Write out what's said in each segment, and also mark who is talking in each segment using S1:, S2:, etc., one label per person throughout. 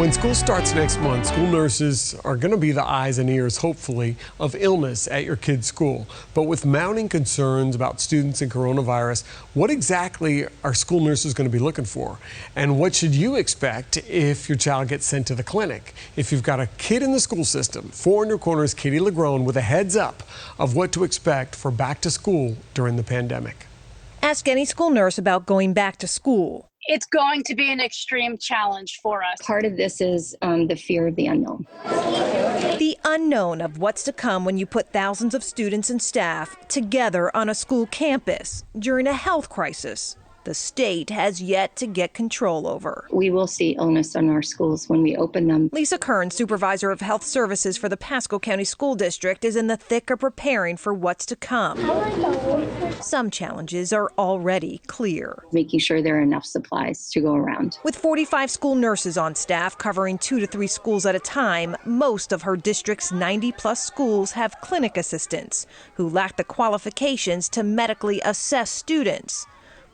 S1: When school starts next month, school nurses are going to be the eyes and ears, hopefully, of illness at your kid's school. But with mounting concerns about students and coronavirus, what exactly are school nurses going to be looking for? And what should you expect if your child gets sent to the clinic? If you've got a kid in the school system, Four in Your Corner's Katie LaGrone with a heads up of what to expect for back to school during the pandemic.
S2: Ask any school nurse about going back to school.
S3: It's going to be an extreme challenge for us.
S4: Part of this is the fear of the unknown.
S2: The unknown of what's to come when you put thousands of students and staff together on a school campus during a health crisis the state has yet to get control over.
S4: We will see illness in our schools when we open them.
S2: Lisa Kern, supervisor of health services for the Pasco County School District, is in the thick of preparing for what's to come. Some challenges are already clear.
S4: Making sure there are enough supplies to go around.
S2: With 45 school nurses on staff covering 2 to 3 schools at a time, most of her district's 90-plus schools have clinic assistants who lack the qualifications to medically assess students.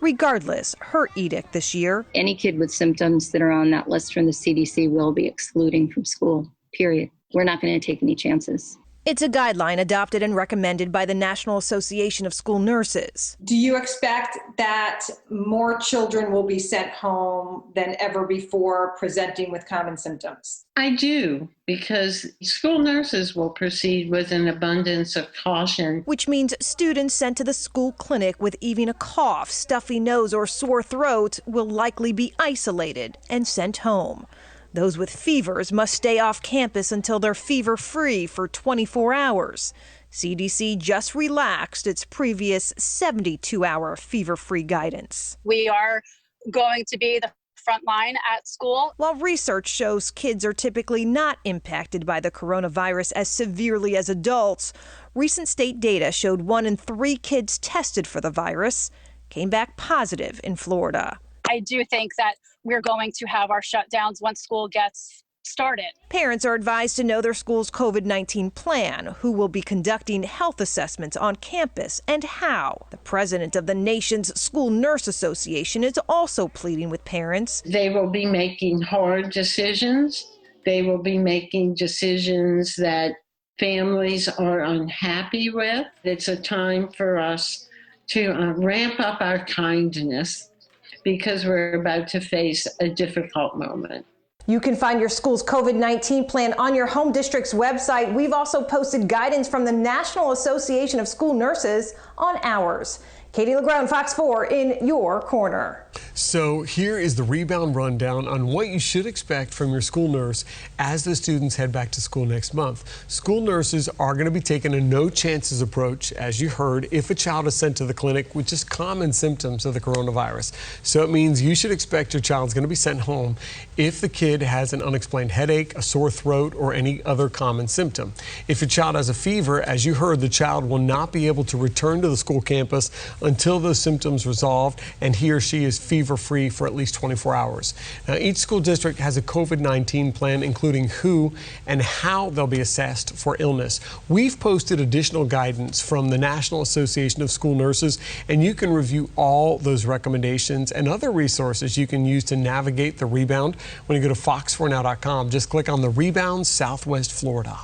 S2: Regardless, her edict this year:
S4: any kid with symptoms that are on that list from the CDC will be excluding from school, period. We're not going to take any chances.
S2: It's a guideline adopted and recommended by the National Association of School Nurses.
S5: Do you expect that more children will be sent home than ever before presenting with common symptoms?
S6: I do, because school nurses will proceed with an abundance of caution.
S2: Which means students sent to the school clinic with even a cough, stuffy nose, or sore throat will likely be isolated and sent home. Those with fevers must stay off campus until they're fever-free for 24 hours. CDC just relaxed its previous 72-hour fever-free guidance.
S3: We are going to be the front line at school.
S2: While research shows kids are typically not impacted by the coronavirus as severely as adults, recent state data showed 1 in 3 kids tested for the virus came back positive in Florida.
S3: I do think that we're going to have our shutdowns once school gets started.
S2: Parents are advised to know their school's COVID-19 plan, who will be conducting health assessments on campus, and how. The president of the nation's School Nurse Association is also pleading with parents.
S6: They will be making hard decisions. They will be making decisions that families are unhappy with. It's a time for us to ramp up our kindness, because we're about to face a difficult moment.
S2: You can find your school's COVID-19 plan on your home district's website. We've also posted guidance from the National Association of School Nurses on ours. Katie LaGrone, Fox 4 in your corner.
S1: So here is the rebound rundown on what you should expect from your school nurse as the students head back to school next month. School nurses are going to be taking a no chances approach, as you heard, if a child is sent to the clinic with just common symptoms of the coronavirus. So it means you should expect your child's going to be sent home if the kid has an unexplained headache, a sore throat, or any other common symptom. If your child has a fever, as you heard, the child will not be able to return to the school campus until those symptoms resolve and he or she is fever-free for at least 24 hours. Now, each school district has a COVID-19 plan, including who and how they'll be assessed for illness. We've posted additional guidance from the National Association of School Nurses, and you can review all those recommendations and other resources you can use to navigate the rebound when you go to fox4now.com. Just click on the Rebound Southwest Florida.